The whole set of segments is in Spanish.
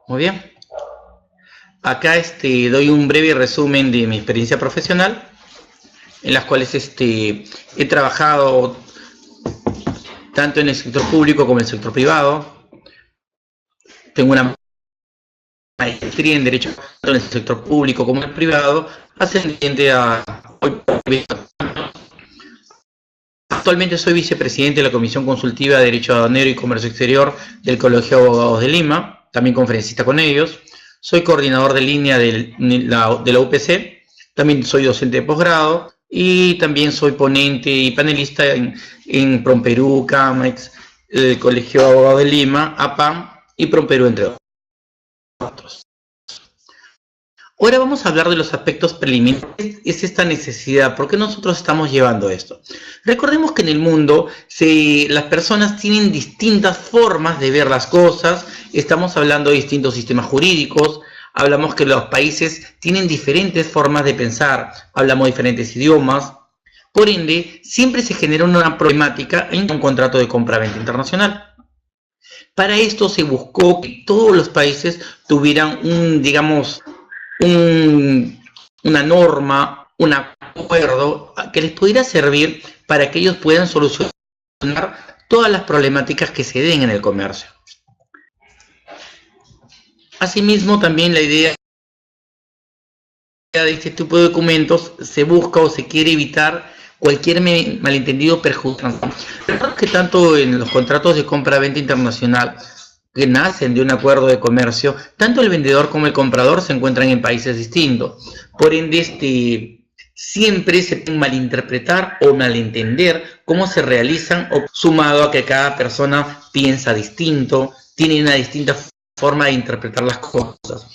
Muy bien. Acá doy un breve resumen de mi experiencia profesional, en las cuales he trabajado tanto en el sector público como en el sector privado. Tengo una maestría en Derecho tanto en el sector público como en el privado, ascendiente a hoy. Actualmente soy vicepresidente de la Comisión Consultiva de Derecho Aduanero y Comercio Exterior del Colegio de Abogados de Lima, también conferencista con ellos. Soy coordinador de línea de la UPC, también soy docente de posgrado y también soy ponente y panelista en PROMPERÚ, CAMEX, el Colegio de Abogados de Lima, APAM y PROMPERÚ, entre otros. Ahora vamos a hablar de los aspectos preliminares. Es esta necesidad, ¿por qué nosotros estamos llevando esto? Recordemos que en el mundo las personas tienen distintas formas de ver las cosas. Estamos hablando de distintos sistemas jurídicos, hablamos que los países tienen diferentes formas de pensar, hablamos de diferentes idiomas. Por ende, siempre se genera una problemática en un contrato de compra-venta internacional. Para esto se buscó que todos los países tuvieran una norma, un acuerdo que les pudiera servir para que ellos puedan solucionar todas las problemáticas que se den en el comercio. Asimismo, también la idea de este tipo de documentos se busca o se quiere evitar cualquier malentendido perjudicial. Recuerdo que tanto en los contratos de compra-venta internacional que nacen de un acuerdo de comercio, tanto el vendedor como el comprador se encuentran en países distintos. Por ende, siempre se puede malinterpretar o malentender cómo se realizan, sumado a que cada persona piensa distinto, tiene una distinta forma de interpretar las cosas.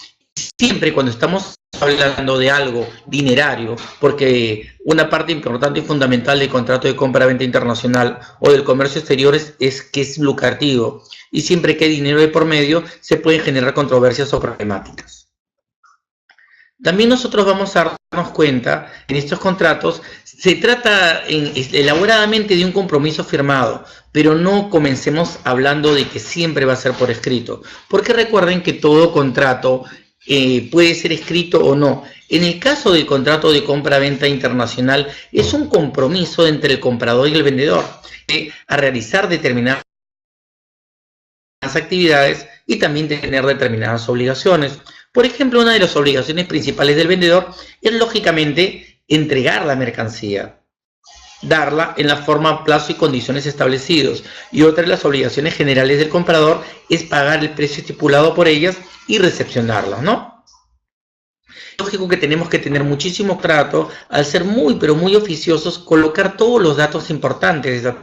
Siempre cuando estamos hablando de algo dinerario, porque una parte importante y fundamental del contrato de compra-venta internacional o del comercio exterior es que es lucrativo, y siempre que hay dinero de por medio se pueden generar controversias o problemáticas. También nosotros vamos a darnos cuenta, en estos contratos se trata elaboradamente de un compromiso firmado, pero no comencemos hablando de que siempre va a ser por escrito, porque recuerden que todo contrato puede ser escrito o no. En el caso del contrato de compra-venta internacional, es un compromiso entre el comprador y el vendedor a realizar determinadas actividades y también tener determinadas obligaciones. Por ejemplo, una de las obligaciones principales del vendedor es, lógicamente, entregar la mercancía, darla en la forma, plazo y condiciones establecidos. Y otra de las obligaciones generales del comprador es pagar el precio estipulado por ellas y recepcionarlas, ¿no? Lógico que tenemos que tener muchísimo trato al ser muy, pero muy oficiosos, colocar todos los datos importantes de esa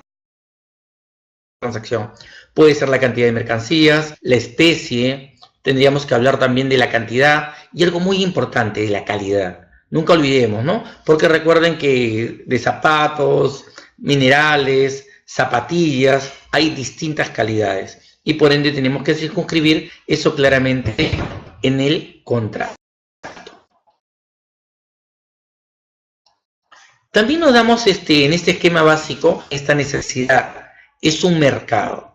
transacción. Puede ser la cantidad de mercancías, la especie, tendríamos que hablar también de la cantidad y algo muy importante, de la calidad. Nunca olvidemos, ¿no? Porque recuerden que de zapatos, minerales, zapatillas, hay distintas calidades. Y por ende tenemos que circunscribir eso claramente en el contrato. También nos damos en este esquema básico esta necesidad. Es un mercado.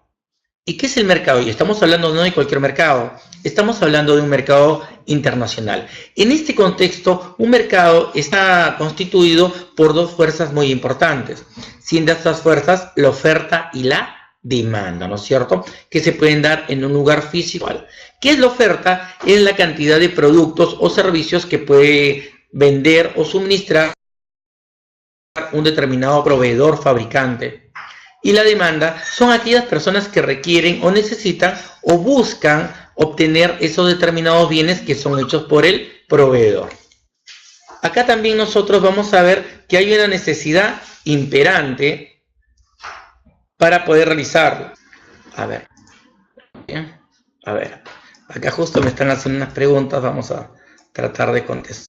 ¿Y qué es el mercado? Y estamos hablando no de cualquier mercado, estamos hablando de un mercado internacional. En este contexto, un mercado está constituido por dos fuerzas muy importantes, siendo estas fuerzas la oferta y la demanda, ¿no es cierto?, que se pueden dar en un lugar físico. ¿Qué es la oferta? Es la cantidad de productos o servicios que puede vender o suministrar un determinado proveedor, fabricante. Y la demanda son aquellas personas que requieren o necesitan o buscan obtener esos determinados bienes que son hechos por el proveedor. Acá también nosotros vamos a ver que hay una necesidad imperante para poder realizarlo. A ver, bien, a ver, acá justo me están haciendo unas preguntas, vamos a tratar de contestarlas.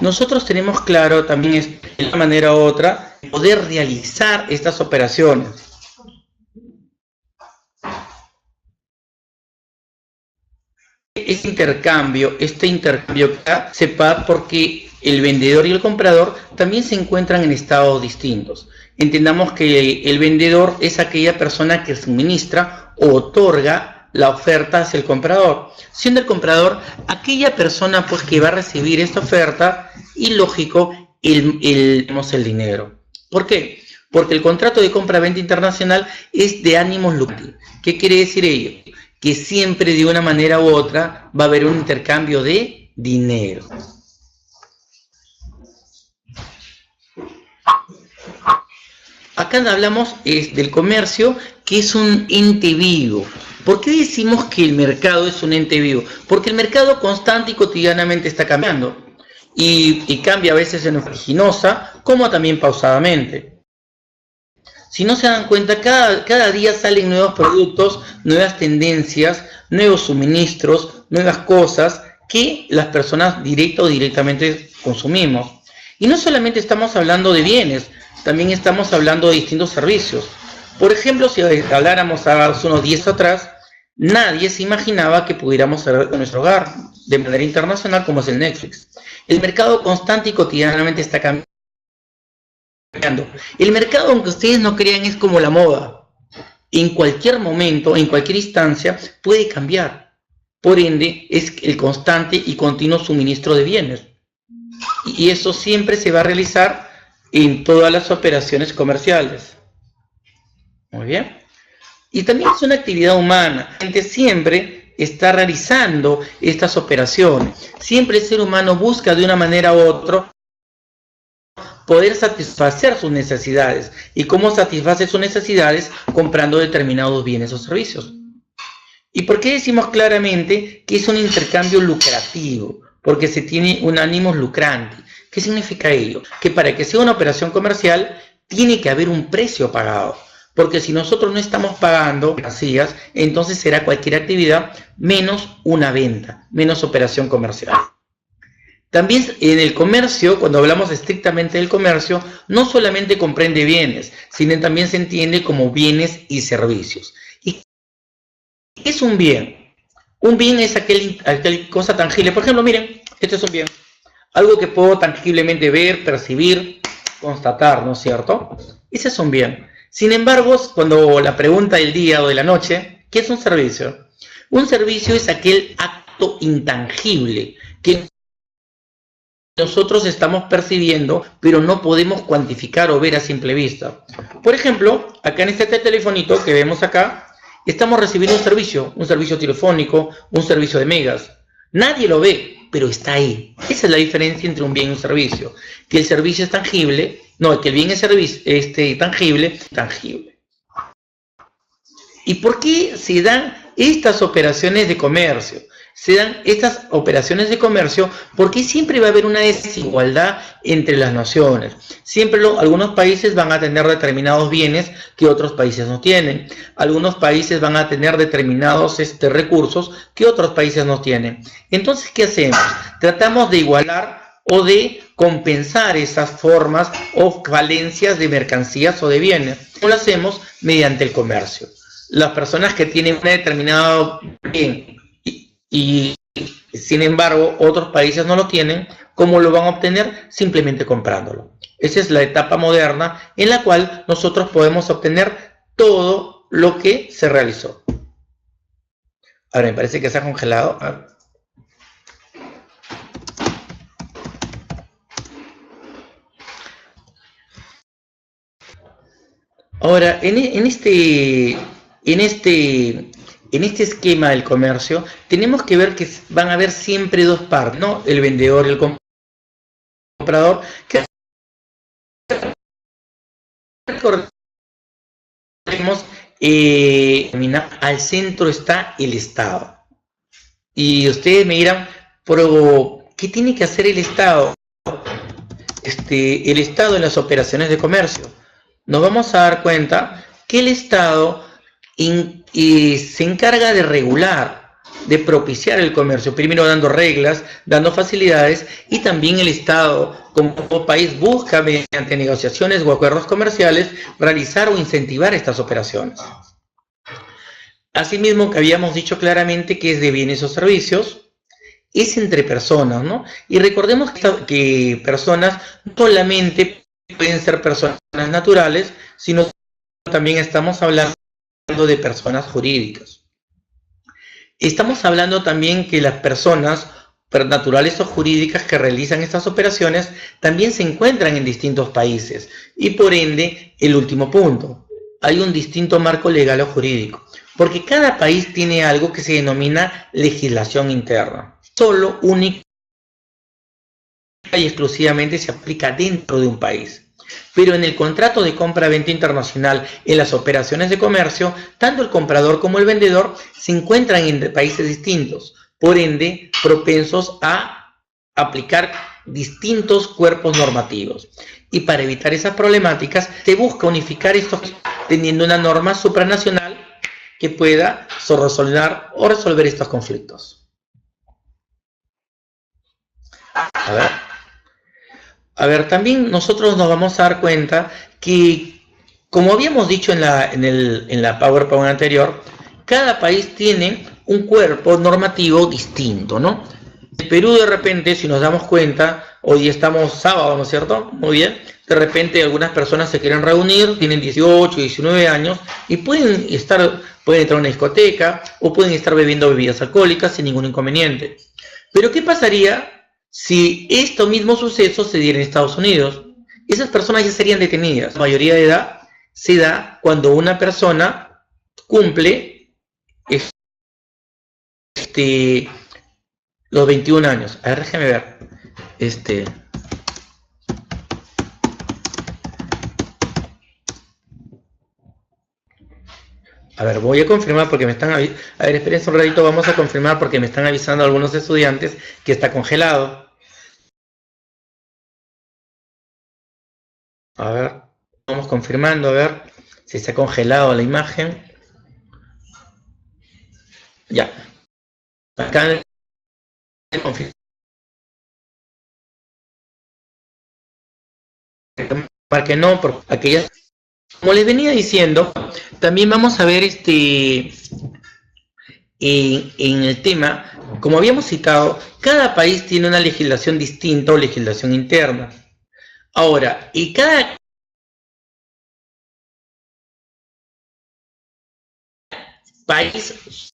Nosotros tenemos claro también de una manera u otra poder realizar estas operaciones. Este intercambio se da porque el vendedor y el comprador también se encuentran en estados distintos. Entendamos que el vendedor es aquella persona que suministra o otorga la oferta hacia el comprador, siendo el comprador aquella persona pues que va a recibir esta oferta y lógico el dinero. ¿Por qué? Porque el contrato de compra-venta internacional es de ánimos lucrativos. ¿Qué quiere decir ello? Que siempre de una manera u otra va a haber un intercambio de dinero. Acá hablamos del comercio, que es un ente vivo. ¿Por qué decimos que el mercado es un ente vivo? Porque el mercado constante y cotidianamente está cambiando. Y cambia a veces en vertiginosa, como también pausadamente. Si no se dan cuenta, cada día salen nuevos productos, nuevas tendencias, nuevos suministros, nuevas cosas que las personas directa o directamente consumimos. Y no solamente estamos hablando de bienes, también estamos hablando de distintos servicios. Por ejemplo, si habláramos hace unos 10 atrás, nadie se imaginaba que pudiéramos salir de nuestro hogar de manera internacional como es el Netflix. El mercado constante y cotidianamente está cambiando. El mercado, aunque ustedes no crean, es como la moda. En cualquier momento, en cualquier instancia, puede cambiar. Por ende, es el constante y continuo suministro de bienes. Y eso siempre se va a realizar en todas las operaciones comerciales. Muy bien. Y también es una actividad humana. La gente siempre está realizando estas operaciones. Siempre el ser humano busca de una manera u otra poder satisfacer sus necesidades. ¿Y cómo satisface sus necesidades? Comprando determinados bienes o servicios. ¿Y por qué decimos claramente que es un intercambio lucrativo? Porque se tiene un ánimo lucrante. ¿Qué significa ello? Que para que sea una operación comercial tiene que haber un precio pagado. Porque si nosotros no estamos pagando mercancías, entonces será cualquier actividad menos una venta, menos operación comercial. También en el comercio, cuando hablamos estrictamente del comercio, no solamente comprende bienes, sino también se entiende como bienes y servicios. ¿Y qué es un bien? Un bien es aquella cosa tangible. Por ejemplo, miren, este es un bien. Algo que puedo tangiblemente ver, percibir, constatar, ¿no es cierto? Ese es un bien. Sin embargo, cuando la pregunta del día o de la noche, ¿qué es un servicio? Un servicio es aquel acto intangible que nosotros estamos percibiendo, pero no podemos cuantificar o ver a simple vista. Por ejemplo, acá en este telefonito que vemos acá, estamos recibiendo un servicio telefónico, un servicio de megas. Nadie lo ve, pero está ahí. Esa es la diferencia entre un bien y un servicio. Que el servicio es tangible, no, que el bien es tangible. ¿Y por qué se dan estas operaciones de comercio? Se dan estas operaciones de comercio porque siempre va a haber una desigualdad entre las naciones. Siempre algunos países van a tener determinados bienes que otros países no tienen. Algunos países van a tener determinados recursos que otros países no tienen. Entonces, ¿qué hacemos? Tratamos de igualar o de compensar esas formas o falencias de mercancías o de bienes. ¿Cómo lo hacemos? Mediante el comercio. Las personas que tienen un determinado bien y sin embargo otros países no lo tienen, ¿cómo lo van a obtener? Simplemente comprándolo. Esa es la etapa moderna en la cual nosotros podemos obtener todo lo que se realizó. Ahora me parece que se ha congelado. Ahora, en este esquema del comercio, tenemos que ver que van a haber siempre dos partes, ¿no? El vendedor y el comprador. Que recordemos, al centro está el Estado. Y ustedes me dirán, pero ¿qué tiene que hacer el Estado? El Estado en las operaciones de comercio. Nos vamos a dar cuenta que el Estado se encarga de regular, de propiciar el comercio, primero dando reglas, dando facilidades, y también el Estado como país busca mediante negociaciones o acuerdos comerciales realizar o incentivar estas operaciones. Asimismo, que habíamos dicho claramente que es de bienes o servicios, es entre personas, ¿no? Y recordemos que personas no solamente pueden ser personas naturales, sino también estamos hablando de personas jurídicas. Estamos hablando también que las personas naturales o jurídicas que realizan estas operaciones también se encuentran en distintos países y por ende, el último punto, hay un distinto marco legal o jurídico, porque cada país tiene algo que se denomina legislación interna, solo, única y exclusivamente se aplica dentro de un país. Pero en el contrato de compra-venta internacional, en las operaciones de comercio, tanto el comprador como el vendedor se encuentran en países distintos, por ende, propensos a aplicar distintos cuerpos normativos. Y para evitar esas problemáticas, se busca unificar estos teniendo una norma supranacional que pueda solucionar o resolver estos conflictos. A ver, también nosotros nos vamos a dar cuenta que, como habíamos dicho en la PowerPoint anterior, cada país tiene un cuerpo normativo distinto, ¿no? En Perú, de repente, si nos damos cuenta, hoy estamos sábado, ¿no es cierto? Muy bien. De repente algunas personas se quieren reunir, tienen 18, 19 años y pueden entrar a una discoteca o pueden estar bebiendo bebidas alcohólicas sin ningún inconveniente. Pero ¿qué pasaría si esto mismo suceso se diera en Estados Unidos? Esas personas ya serían detenidas. La mayoría de edad se da cuando una persona cumple los 21 años. A ver, déjame ver. A ver, voy a confirmar porque me están avisando. A ver, espérense un ratito, vamos a confirmar porque me están avisando algunos estudiantes que está congelado. A ver, vamos confirmando, a ver si está congelado la imagen. Ya. Acá confirmar que no, por aquellas. Como les venía diciendo, también vamos a ver en el tema, como habíamos citado, cada país tiene una legislación distinta o legislación interna. Ahora, y cada país,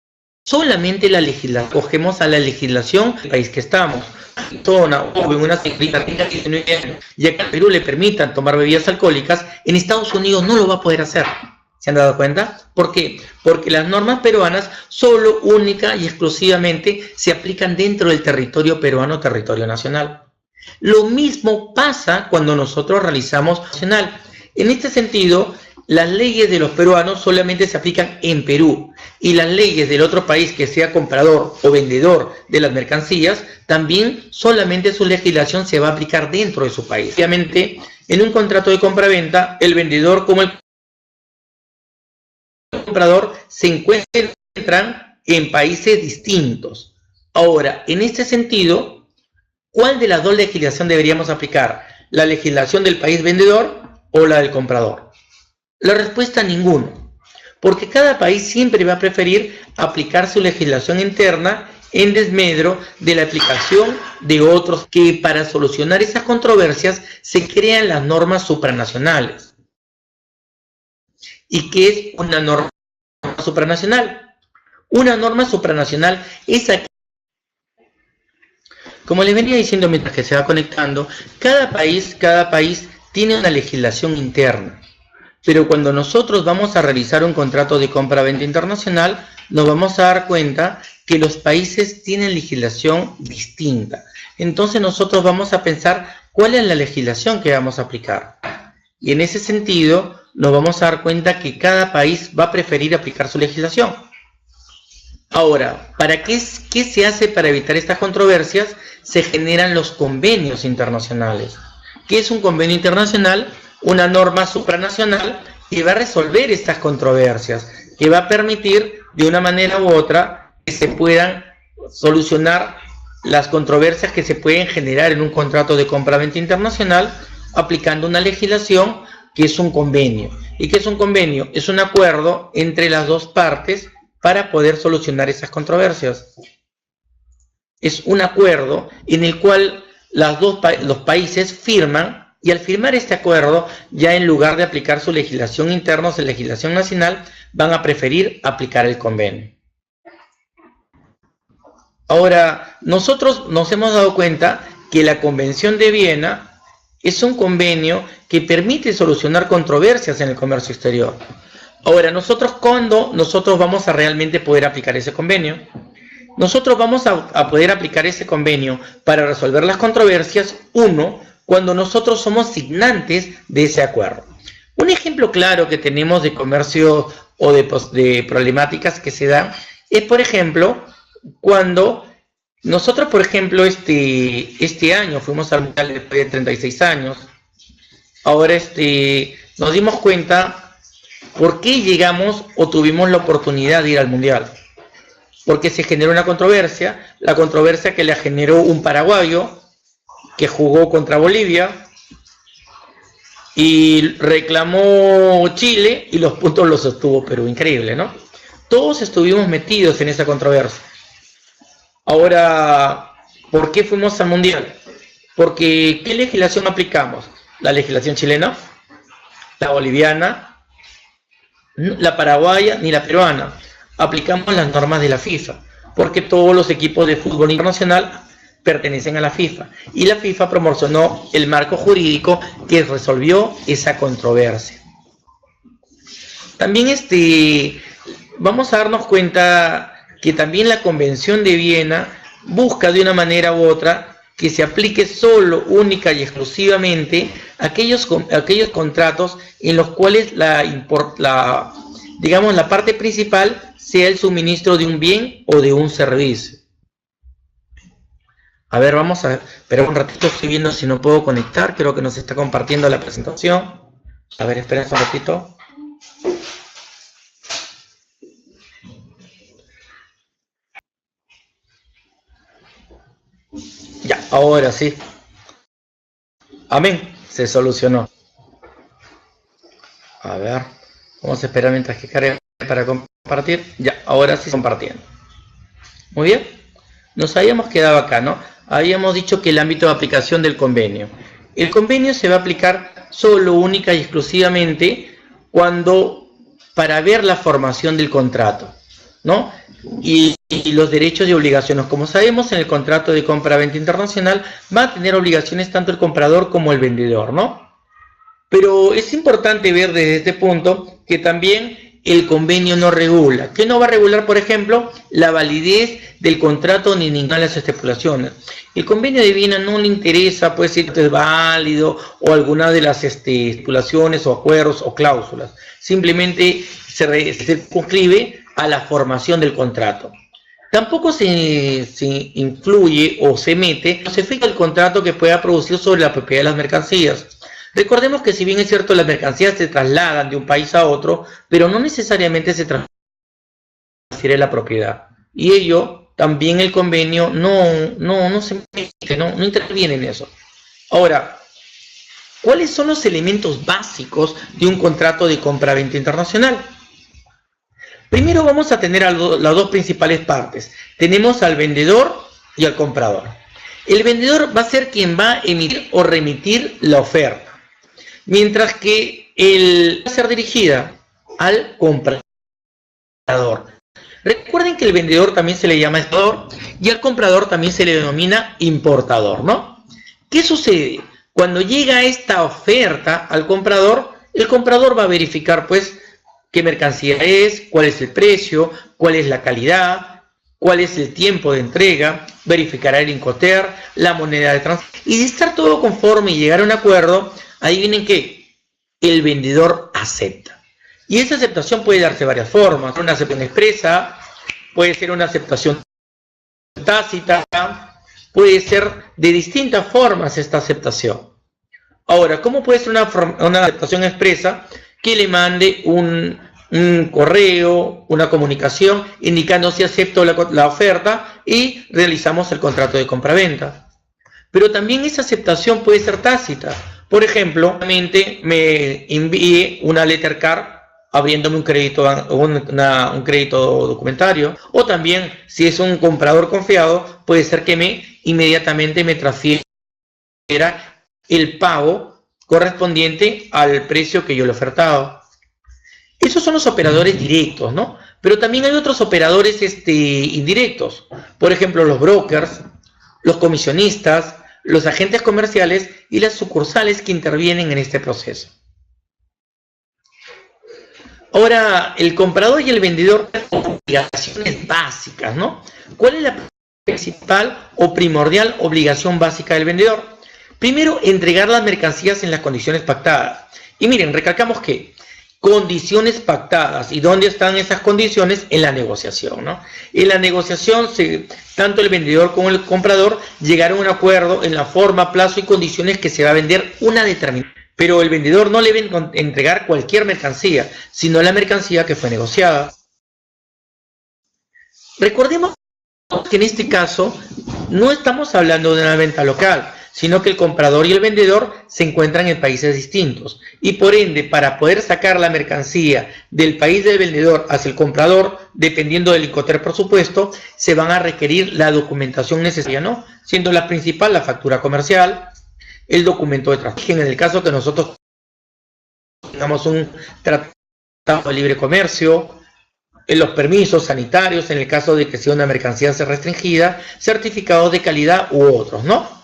solamente la legislación, cogemos a la legislación del país que estamos. Una señorita tenga 19 años y acá en Perú le permitan tomar bebidas alcohólicas, en Estados Unidos no lo va a poder hacer. ¿Se han dado cuenta? ¿Por qué? Porque las normas peruanas solo, única y exclusivamente se aplican dentro del territorio peruano, territorio nacional. Lo mismo pasa cuando nosotros realizamos nacional. En este sentido, las leyes de los peruanos solamente se aplican en Perú y las leyes del otro país que sea comprador o vendedor de las mercancías, también solamente su legislación se va a aplicar dentro de su país. Obviamente, en un contrato de compra-venta, el vendedor como el comprador se encuentran en países distintos. Ahora, en este sentido, ¿cuál de las dos legislaciones deberíamos aplicar? ¿La legislación del país vendedor o la del comprador? La respuesta, ninguno, porque cada país siempre va a preferir aplicar su legislación interna en desmedro de la aplicación de otros, que para solucionar esas controversias se crean las normas supranacionales. ¿Y qué es una norma supranacional? Una norma supranacional es aquella, como les venía diciendo mientras que se va conectando, cada país tiene una legislación interna. Pero cuando nosotros vamos a realizar un contrato de compra-venta internacional, nos vamos a dar cuenta que los países tienen legislación distinta. Entonces nosotros vamos a pensar cuál es la legislación que vamos a aplicar. Y en ese sentido, nos vamos a dar cuenta que cada país va a preferir aplicar su legislación. Ahora, ¿qué se hace para evitar estas controversias? Se generan los convenios internacionales. ¿Qué es un convenio internacional? Una norma supranacional que va a resolver estas controversias, que va a permitir de una manera u otra que se puedan solucionar las controversias que se pueden generar en un contrato de compra-venta internacional aplicando una legislación que es un convenio. ¿Y qué es un convenio? Es un acuerdo entre las dos partes para poder solucionar esas controversias. Es un acuerdo en el cual los países firman, y al firmar este acuerdo, ya en lugar de aplicar su legislación interna o su legislación nacional, van a preferir aplicar el convenio. Ahora, nosotros nos hemos dado cuenta que la Convención de Viena es un convenio que permite solucionar controversias en el comercio exterior. Ahora, ¿cuándo nosotros vamos a realmente poder aplicar ese convenio? Nosotros vamos a poder aplicar ese convenio para resolver las controversias, cuando nosotros somos signantes de ese acuerdo. Un ejemplo claro que tenemos de comercio o de problemáticas que se dan es, por ejemplo, cuando nosotros, por ejemplo, este año fuimos al Mundial después de 36 años. Ahora nos dimos cuenta por qué llegamos o tuvimos la oportunidad de ir al Mundial. Porque se generó una controversia, la controversia que la generó un paraguayo que jugó contra Bolivia y reclamó Chile y los puntos los sostuvo Perú. Increíble, ¿no? Todos estuvimos metidos en esa controversia. Ahora, ¿por qué fuimos al Mundial? Porque ¿qué legislación aplicamos? La legislación chilena, la boliviana, la paraguaya ni la peruana. Aplicamos las normas de la FIFA, porque todos los equipos de fútbol internacional pertenecen a la FIFA, y la FIFA promocionó el marco jurídico que resolvió esa controversia. También vamos a darnos cuenta que también la Convención de Viena busca de una manera u otra que se aplique solo, única y exclusivamente aquellos contratos en los cuales digamos, la parte principal sea el suministro de un bien o de un servicio. A ver, vamos a esperar un ratito, estoy viendo si no puedo conectar, creo que nos está compartiendo la presentación. A ver, esperen un ratito. Ya, ahora sí. Amén, se solucionó. A ver, vamos a esperar mientras que cargue para compartir. Ya, ahora sí compartiendo. Muy bien, nos habíamos quedado acá, ¿no? Habíamos dicho que el ámbito de aplicación del convenio. El convenio se va a aplicar solo, única y exclusivamente para ver la formación del contrato, ¿no? Y los derechos y obligaciones. Como sabemos, en el contrato de compra-venta internacional va a tener obligaciones tanto el comprador como el vendedor, ¿no? Pero es importante ver desde este punto que también el convenio no regula. ¿Qué no va a regular, por ejemplo? La validez del contrato ni ninguna de las estipulaciones. El convenio de Viena no le interesa, pues, si es válido o alguna de las estipulaciones o acuerdos o cláusulas. Simplemente se circunscribe a la formación del contrato. Tampoco se influye o se mete los efectos del contrato que pueda producir sobre la propiedad de las mercancías. Recordemos que si bien es cierto las mercancías se trasladan de un país a otro, pero no necesariamente se transfiere la propiedad. Y ello también el convenio no se mete, no interviene en eso. Ahora, ¿cuáles son los elementos básicos de un contrato de compra-venta internacional? Primero vamos a tener las dos principales partes. Tenemos al vendedor y al comprador. El vendedor va a ser quien va a emitir o remitir la oferta, mientras que va a ser dirigida al comprador. Recuerden que el vendedor también se le llama exportador y al comprador también se le denomina importador, ¿no? ¿Qué sucede? Cuando llega esta oferta al comprador, el comprador va a verificar, pues, qué mercancía es, cuál es el precio, cuál es la calidad, cuál es el tiempo de entrega, verificará el Incoterm, la moneda de transferencia, y de estar todo conforme y llegar a un acuerdo, adivinen qué, el vendedor acepta. Y esa aceptación puede darse de varias formas. Una aceptación expresa, puede ser una aceptación tácita, puede ser de distintas formas esta aceptación. Ahora, ¿cómo puede ser una aceptación expresa? Que le mande un correo, una comunicación indicando si acepto la oferta y realizamos el contrato de compra-venta. Pero también esa aceptación puede ser tácita. Por ejemplo, me envíe una letter card abriéndome un crédito, un crédito documentario, o también, si es un comprador confiado, puede ser que inmediatamente me transfiera el pago correspondiente al precio que yo le he ofertado. Esos son los operadores directos, ¿no? Pero también hay otros operadores indirectos. Por ejemplo, los brokers, los comisionistas, los agentes comerciales y las sucursales que intervienen en este proceso. Ahora, el comprador y el vendedor tienen obligaciones básicas, ¿no? ¿Cuál es la principal o primordial obligación básica del vendedor? Primero, entregar las mercancías en las condiciones pactadas. Y miren, recalcamos que condiciones pactadas. ¿Y dónde están esas condiciones? En la negociación, ¿no? En la negociación, tanto el vendedor como el comprador llegaron a un acuerdo en la forma, plazo y condiciones que se va a vender una determinada. Pero el vendedor no le debe entregar cualquier mercancía, sino la mercancía que fue negociada. Recordemos que en este caso no estamos hablando de una venta local, sino que el comprador y el vendedor se encuentran en países distintos. Y por ende, para poder sacar la mercancía del país del vendedor hacia el comprador, dependiendo del Incoterm, por supuesto, se van a requerir la documentación necesaria, ¿no? Siendo la principal la factura comercial, el documento de transporte, en el caso que nosotros tengamos un tratado de libre comercio, los permisos sanitarios, en el caso de que sea una mercancía restringida, certificados de calidad u otros, ¿no?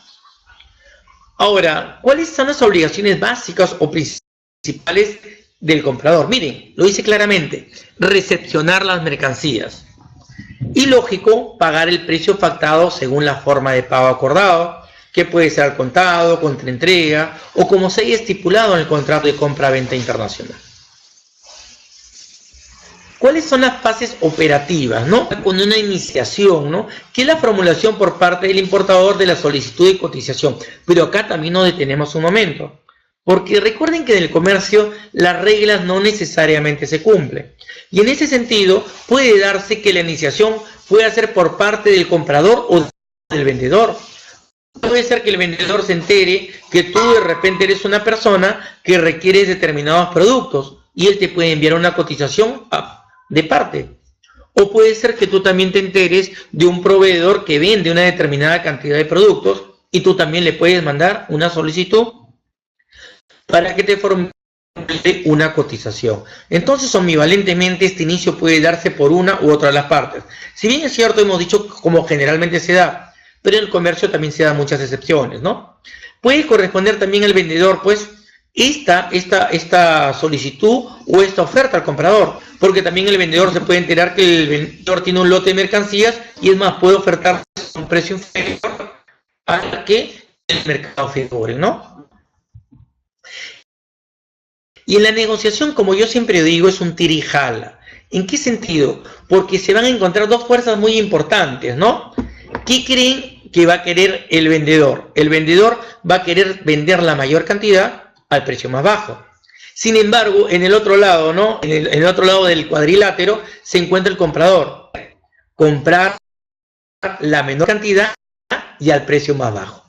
Ahora, ¿cuáles son las obligaciones básicas o principales del comprador? Miren, lo dice claramente: recepcionar las mercancías. Y lógico, pagar el precio pactado según la forma de pago acordado, que puede ser al contado, contra entrega, o como se haya estipulado en el contrato de compra-venta internacional. ¿Cuáles son las fases operativas, ¿no? Con una iniciación, ¿no? Que es la formulación por parte del importador de la solicitud de cotización. Pero acá también nos detenemos un momento, porque recuerden que en el comercio las reglas no necesariamente se cumplen. Y en ese sentido puede darse que la iniciación pueda ser por parte del comprador o del vendedor. Puede ser que el vendedor se entere que tú de repente eres una persona que requiere determinados productos y él te puede enviar una cotización de parte. O puede ser que tú también te enteres de un proveedor que vende una determinada cantidad de productos y tú también le puedes mandar una solicitud para que te formule una cotización. Entonces, omnivalentemente, este inicio puede darse por una u otra de las partes. Si bien es cierto, hemos dicho como generalmente se da, pero en el comercio también se dan muchas excepciones, ¿no? Puede corresponder también al vendedor, pues, esta solicitud o esta oferta al comprador, porque también el vendedor se puede enterar que el vendedor tiene un lote de mercancías y es más, puede ofertar a un precio inferior al que el mercado figure, ¿no? Y en la negociación, como yo siempre digo, es un tira y jala. ¿En qué sentido? Porque se van a encontrar dos fuerzas muy importantes, ¿no? ¿Qué creen que va a querer el vendedor? El vendedor va a querer vender la mayor cantidad al precio más bajo. Sin embargo, en el otro lado, ¿no? En el otro lado del cuadrilátero se encuentra el comprador. Comprar la menor cantidad y al precio más bajo.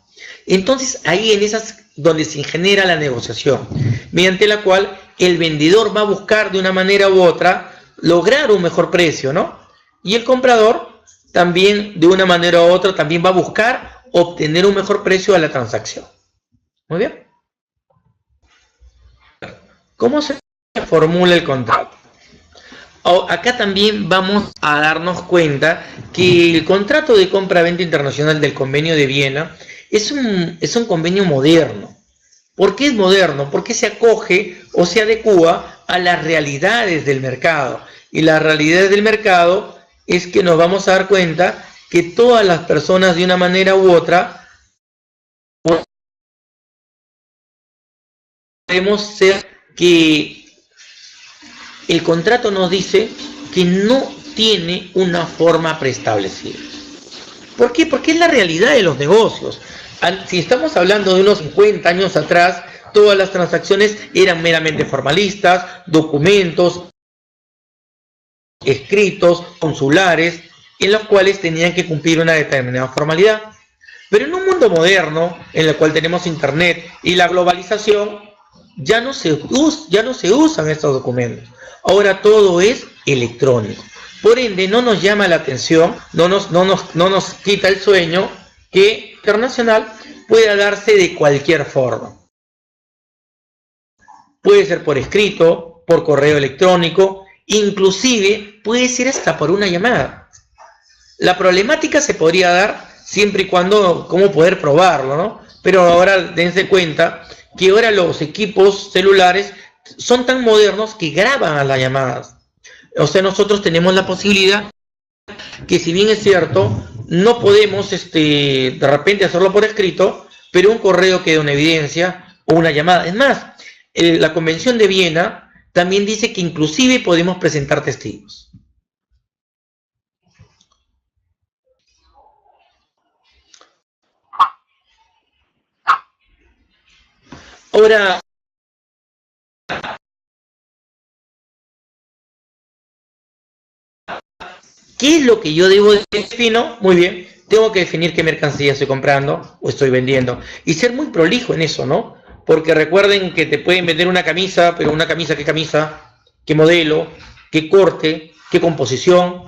Entonces, ahí en esas donde se genera la negociación, mediante la cual el vendedor va a buscar de una manera u otra lograr un mejor precio, ¿no? Y el comprador también, de una manera u otra, también va a buscar obtener un mejor precio a la transacción. Muy bien. ¿Cómo se formula el contrato? Acá también vamos a darnos cuenta que el contrato de compra-venta internacional del Convenio de Viena es un convenio moderno. ¿Por qué es moderno? Porque se acoge o se adecúa a las realidades del mercado. Y las realidades del mercado es que nos vamos a dar cuenta que todas las personas, de una manera u otra, podemos ser que el contrato nos dice que no tiene una forma preestablecida. ¿Por qué? Porque es la realidad de los negocios. Si estamos hablando de unos 50 años atrás, todas las transacciones eran meramente formalistas, documentos escritos, consulares, en los cuales tenían que cumplir una determinada formalidad. Pero en un mundo moderno, en el cual tenemos internet y la globalización, ya no se usan estos documentos. Ahora todo es electrónico. Por ende, no nos llama la atención, no nos quita el sueño que internacional pueda darse de cualquier forma. Puede ser por escrito, por correo electrónico, inclusive puede ser hasta por una llamada. La problemática se podría dar siempre y cuando, cómo poder probarlo, ¿no? Pero ahora dense cuenta que ahora los equipos celulares son tan modernos que graban a las llamadas. O sea, nosotros tenemos la posibilidad que, si bien es cierto, no podemos de repente hacerlo por escrito, pero un correo queda una evidencia o una llamada. Es más, la Convención de Viena también dice que inclusive podemos presentar testigos. Ahora, ¿qué es lo que yo debo definir? Muy bien, tengo que definir qué mercancía estoy comprando o estoy vendiendo y ser muy prolijo en eso, ¿no? Porque recuerden que te pueden vender una camisa, pero una camisa, qué modelo, qué corte, qué composición,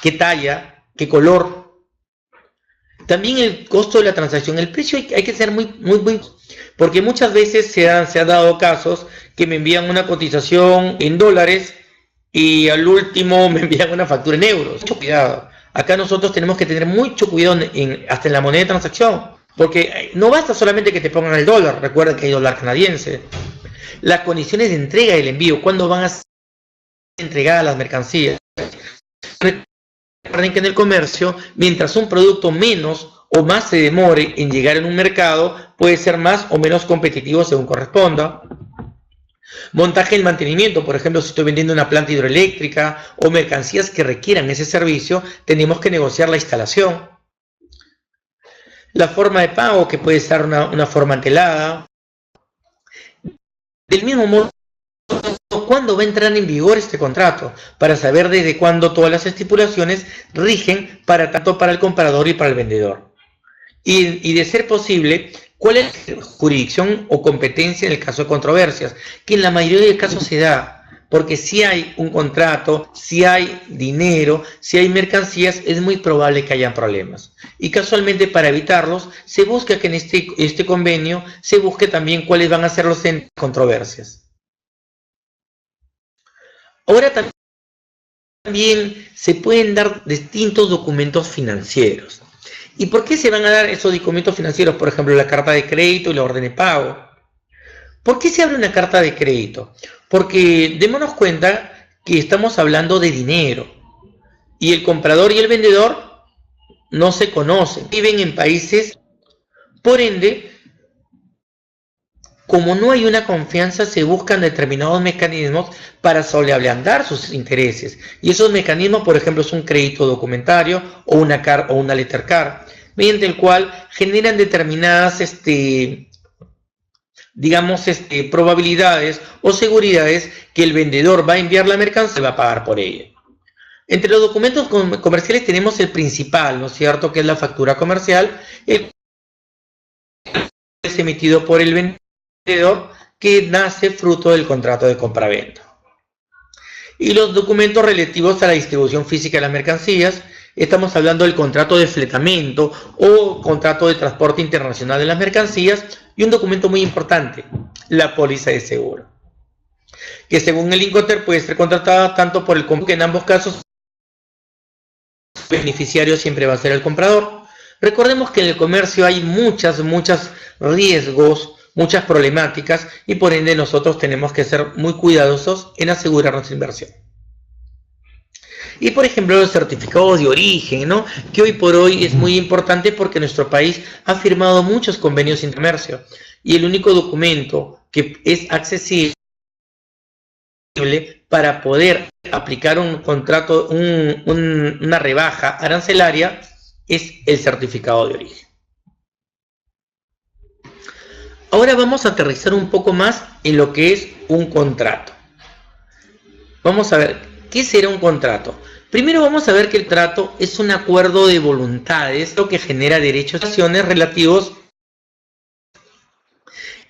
qué talla, qué color. También el costo de la transacción, el precio hay que ser muy, porque muchas veces se han dado casos que me envían una cotización en dólares y al último me envían una factura en euros. Mucho cuidado. Acá nosotros tenemos que tener mucho cuidado hasta en la moneda de transacción, porque no basta solamente que te pongan el dólar. Recuerda que hay dólar canadiense. Las condiciones de entrega y el envío, cuándo van a ser entregadas las mercancías. Recuerden que en el comercio, mientras un producto menos o más se demore en llegar en un mercado, puede ser más o menos competitivo según corresponda. Montaje y mantenimiento, por ejemplo, si estoy vendiendo una planta hidroeléctrica o mercancías que requieran ese servicio, tenemos que negociar la instalación. La forma de pago, que puede ser una forma antelada. Del mismo modo, ¿cuándo va a entrar en vigor este contrato? Para saber desde cuándo todas las estipulaciones rigen tanto para el comprador y para el vendedor. Y de ser posible, ¿cuál es la jurisdicción o competencia en el caso de controversias? Que en la mayoría de casos se da, porque si hay un contrato, si hay dinero, si hay mercancías, es muy probable que hayan problemas. Y casualmente, para evitarlos, se busca que en este convenio se busque también cuáles van a ser los controversias. Ahora también se pueden dar distintos documentos financieros. ¿Y por qué se van a dar esos documentos financieros? Por ejemplo, la carta de crédito y la orden de pago. ¿Por qué se abre una carta de crédito? Porque démonos cuenta que estamos hablando de dinero. Y el comprador y el vendedor no se conocen. Viven en países, por ende, como no hay una confianza, se buscan determinados mecanismos para sobreablandar sus intereses. Y esos mecanismos, por ejemplo, es un crédito documentario o una letter card, mediante el cual generan determinadas probabilidades o seguridades que el vendedor va a enviar la mercancía y va a pagar por ella. Entre los documentos comerciales tenemos el principal, ¿no es cierto?, que es la factura comercial, el es emitido por el vendedor, que nace fruto del contrato de compraventa. Y los documentos relativos a la distribución física de las mercancías, estamos hablando del contrato de fletamento o contrato de transporte internacional de las mercancías, y un documento muy importante, la póliza de seguro, que según el Incoterm puede ser contratada tanto por el comprador, que en ambos casos el beneficiario siempre va a ser el comprador. Recordemos que en el comercio hay muchos riesgos, muchas problemáticas, y por ende nosotros tenemos que ser muy cuidadosos en asegurar nuestra inversión. Y por ejemplo, los certificados de origen, ¿no?, que hoy por hoy es muy importante porque nuestro país ha firmado muchos convenios de comercio, y el único documento que es accesible para poder aplicar un contrato, una rebaja arancelaria, es el certificado de origen. Ahora vamos a aterrizar un poco más en lo que es un contrato. Vamos a ver, ¿qué será un contrato? Primero vamos a ver que el contrato es un acuerdo de voluntades, lo que genera derechos y acciones relativos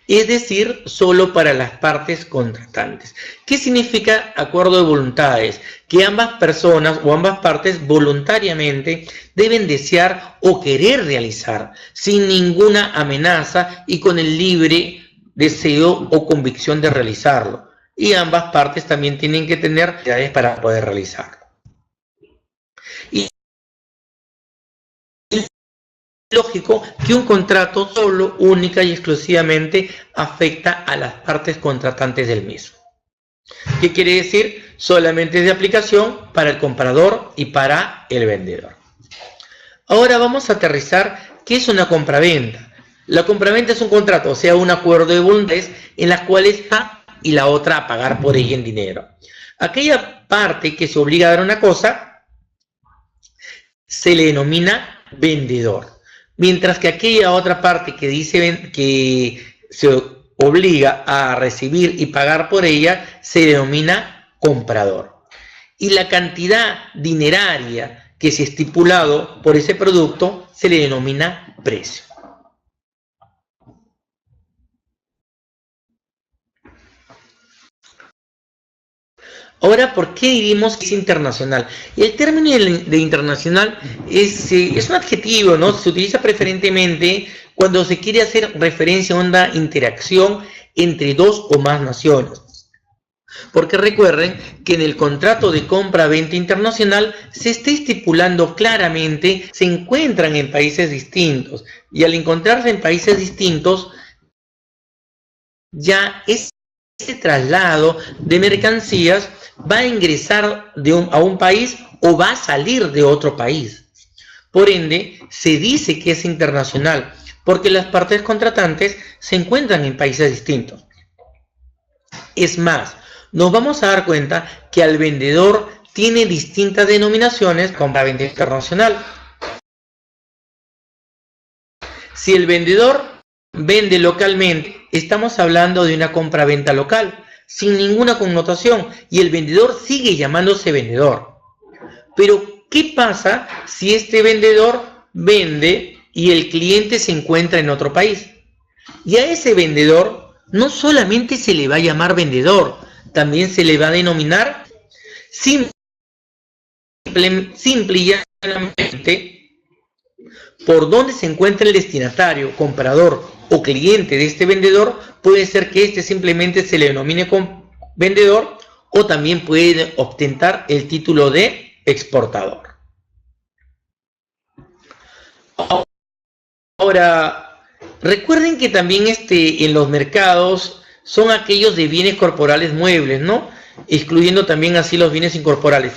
es decir, solo para las partes contratantes. ¿Qué significa acuerdo de voluntades? Que ambas personas o ambas partes voluntariamente deben desear o querer realizar, sin ninguna amenaza y con el libre deseo o convicción de realizarlo. Y ambas partes también tienen que tener habilidades para poder realizarlo. Y lógico que un contrato solo, única y exclusivamente afecta a las partes contratantes del mismo. ¿Qué quiere decir? Solamente es de aplicación para el comprador y para el vendedor. Ahora vamos a aterrizar qué es una compraventa. La compraventa es un contrato, o sea, un acuerdo de voluntades en las cuales está y la otra a pagar por ella en dinero. Aquella parte que se obliga a dar una cosa se le denomina vendedor. Mientras que aquella otra parte que dice que se obliga a recibir y pagar por ella se denomina comprador. Y la cantidad dineraria que se ha estipulado por ese producto se le denomina precio. Ahora, ¿por qué diríamos que es internacional? Y el término de internacional es un adjetivo, ¿no? Se utiliza preferentemente cuando se quiere hacer referencia a una interacción entre dos o más naciones. Porque recuerden que en el contrato de compra-venta internacional se está estipulando claramente, se encuentran en países distintos. Y al encontrarse en países distintos, ya ese traslado de mercancías va a ingresar a un país o va a salir de otro país. Por ende, se dice que es internacional, porque las partes contratantes se encuentran en países distintos. Es más, nos vamos a dar cuenta que al vendedor tiene distintas denominaciones compra-venta internacional. Si el vendedor vende localmente, estamos hablando de una compra-venta local, sin ninguna connotación, y el vendedor sigue llamándose vendedor. Pero, ¿qué pasa si este vendedor vende y el cliente se encuentra en otro país? Y a ese vendedor no solamente se le va a llamar vendedor, también se le va a denominar simple y llanamente por donde se encuentra el destinatario, comprador o cliente de este vendedor. Puede ser que este simplemente se le denomine como vendedor o también puede ostentar el título de exportador. Ahora, recuerden que también en los mercados son aquellos de bienes corporales muebles, ¿no? Excluyendo también así los bienes incorporales.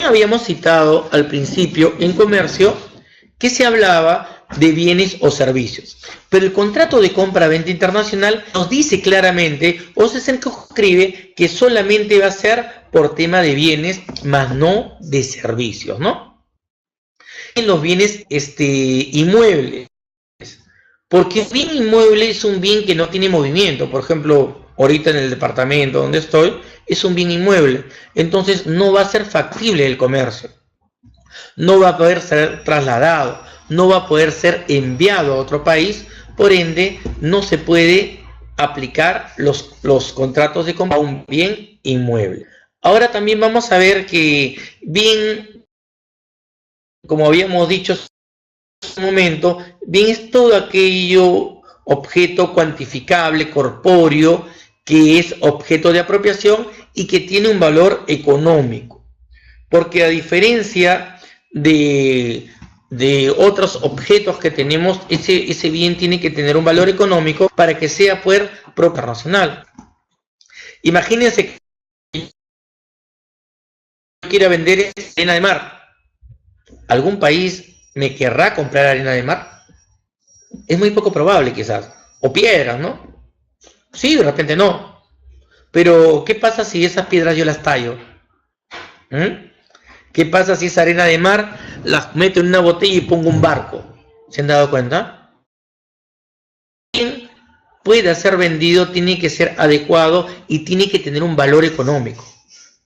Habíamos citado al principio en comercio que se hablaba de bienes o servicios. Pero el contrato de compra-venta internacional nos dice claramente, o se circunscribe, que solamente va a ser por tema de bienes, más no de servicios, ¿no? En los bienes inmuebles, porque un bien inmueble es un bien que no tiene movimiento. Por ejemplo, ahorita en el departamento donde estoy, es un bien inmueble. Entonces no va a ser factible el comercio. No va a poder ser trasladado, no va a poder ser enviado a otro país, por ende no se puede aplicar los contratos de compra a un bien inmueble. Ahora también vamos a ver que bien, como habíamos dicho hace un momento, bien es todo aquello objeto cuantificable, corpóreo, que es objeto de apropiación y que tiene un valor económico. Porque a diferencia de otros objetos que tenemos, ese bien tiene que tener un valor económico para que sea propio nacional. Imagínense que yo quiera vender arena de mar. ¿Algún país me querrá comprar arena de mar? Es muy poco probable, quizás. O piedras, ¿no? Sí, de repente no. Pero, ¿qué pasa si esas piedras yo las tallo? ¿Qué pasa si esa arena de mar las meto en una botella y pongo un barco? ¿Se han dado cuenta? Quien pueda ser vendido tiene que ser adecuado y tiene que tener un valor económico.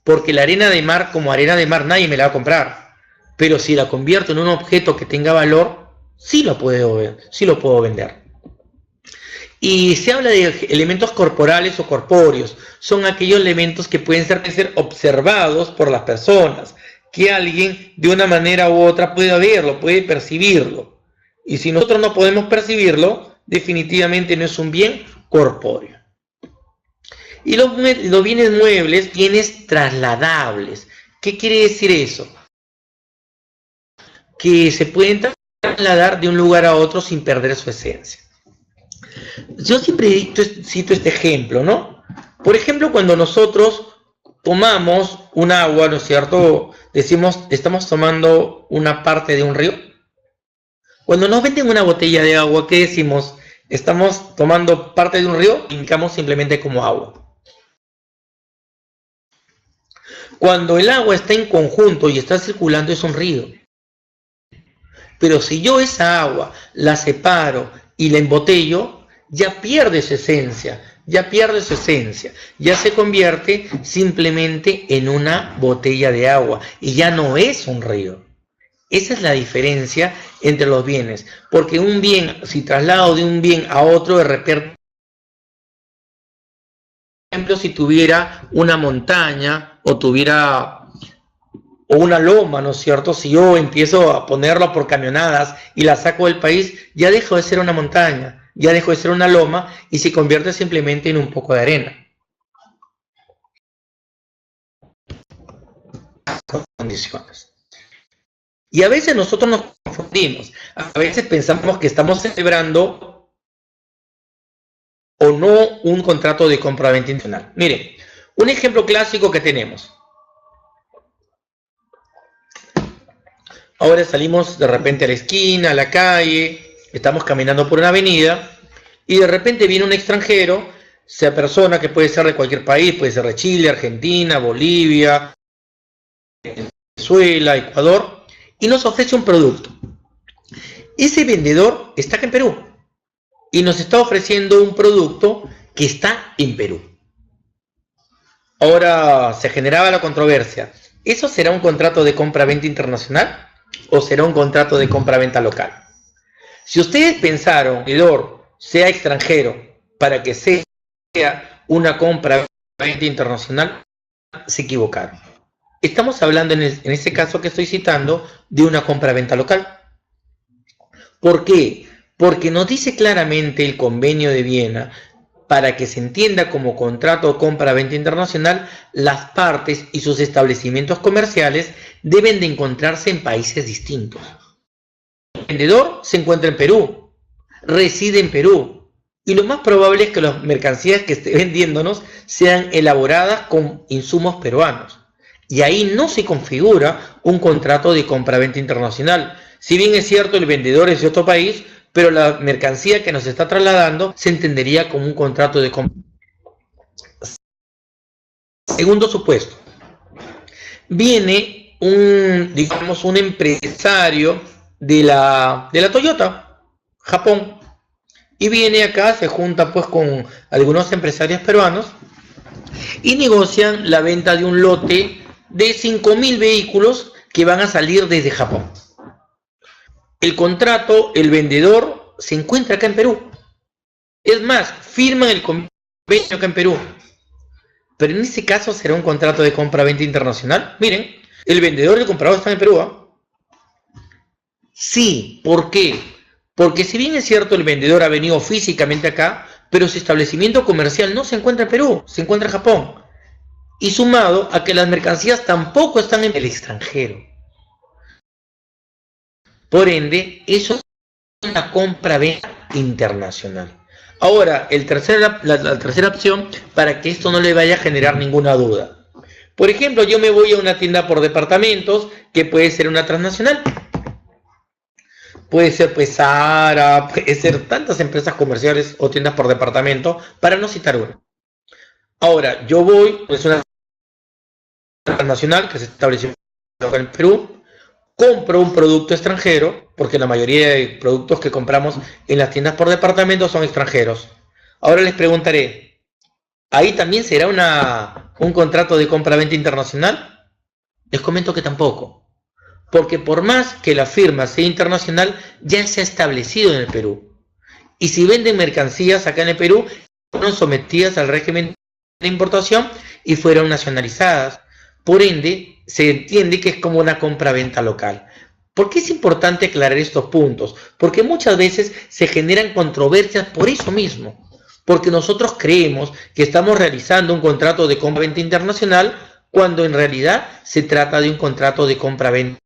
Porque la arena de mar, como arena de mar, nadie me la va a comprar. Pero si la convierto en un objeto que tenga valor, sí lo puedo vender. Y se habla de elementos corporales o corpóreos. Son aquellos elementos que pueden ser observados por las personas, que alguien de una manera u otra puede verlo, puede percibirlo. Y si nosotros no podemos percibirlo, definitivamente no es un bien corpóreo. Y los bienes muebles, bienes trasladables. ¿Qué quiere decir eso? Que se pueden trasladar de un lugar a otro sin perder su esencia. Yo siempre cito este ejemplo, ¿no? Por ejemplo, cuando nosotros tomamos un agua, ¿no es cierto? Decimos, estamos tomando una parte de un río. Cuando nos venden una botella de agua, ¿qué decimos? Estamos tomando parte de un río, indicamos simplemente como agua. Cuando el agua está en conjunto y está circulando, es un río. Pero si yo esa agua la separo y la embotello, ya pierde su esencia, ya se convierte simplemente en una botella de agua y ya no es un río. Esa es la diferencia entre los bienes, porque un bien, si traslado de un bien a otro, de repente, por ejemplo, si tuviera una montaña o una loma, ¿no es cierto? Si yo empiezo a ponerla por camionadas y la saco del país, ya dejo de ser una montaña, ya dejó de ser una loma y se convierte simplemente en un poco de arena. Condiciones. Y a veces nosotros nos confundimos, a veces pensamos que estamos celebrando o no un contrato de compra-venta internacional. Miren, un ejemplo clásico que tenemos. Ahora salimos de repente a la esquina, a la calle, estamos caminando por una avenida y de repente viene un extranjero, sea persona que puede ser de cualquier país, puede ser de Chile, Argentina, Bolivia, Venezuela, Ecuador, y nos ofrece un producto. Ese vendedor está acá en Perú y nos está ofreciendo un producto que está en Perú. Ahora se generaba la controversia. ¿Eso será un contrato de compra-venta internacional o será un contrato de compra-venta local? Si ustedes pensaron que el vendedor sea extranjero para que sea una compra-venta internacional, se equivocaron. Estamos hablando en este caso que estoy citando de una compra-venta local. ¿Por qué? Porque nos dice claramente el Convenio de Viena, para que se entienda como contrato de compra-venta internacional, las partes y sus establecimientos comerciales deben de encontrarse en países distintos. El vendedor se encuentra en Perú, reside en Perú, y lo más probable es que las mercancías que esté vendiéndonos sean elaboradas con insumos peruanos. Y ahí no se configura un contrato de compra-venta internacional. Si bien es cierto, el vendedor es de otro país, pero la mercancía que nos está trasladando se entendería como un contrato de compra. Segundo supuesto, viene un empresario de la Toyota, Japón, y viene acá, se junta pues con algunos empresarios peruanos y negocian la venta de un lote de 5.000 vehículos que van a salir desde Japón. El contrato, el vendedor se encuentra acá en Perú. Es más, firman el convenio acá en Perú. Pero en este caso será un contrato de compra-venta internacional. Miren, el vendedor y el comprador están en Perú, ¿eh? Sí, ¿por qué? Porque si bien es cierto, el vendedor ha venido físicamente acá, pero su establecimiento comercial no se encuentra en Perú, se encuentra en Japón. Y sumado a que las mercancías tampoco están en el extranjero. Por ende, eso es una compra-venta internacional. Ahora, la tercera opción, para que esto no le vaya a generar ninguna duda. Por ejemplo, yo me voy a una tienda por departamentos, que puede ser una transnacional. Puede ser pues Zara, puede ser tantas empresas comerciales o tiendas por departamento, para no citar una. Ahora, yo voy, es una transnacional que se estableció acá en Perú, compro un producto extranjero, porque la mayoría de productos que compramos en las tiendas por departamento son extranjeros. Ahora les preguntaré, ¿ahí también será un contrato de compra-venta internacional? Les comento que tampoco, porque por más que la firma sea internacional, ya se ha establecido en el Perú. y si venden mercancías acá en el Perú, fueron sometidas al régimen de importación y fueron nacionalizadas. Por ende, se entiende que es como una compra-venta local. ¿Por qué es importante aclarar estos puntos? Porque muchas veces se generan controversias por eso mismo. Porque nosotros creemos que estamos realizando un contrato de compra-venta internacional cuando en realidad se trata de un contrato de compra-venta.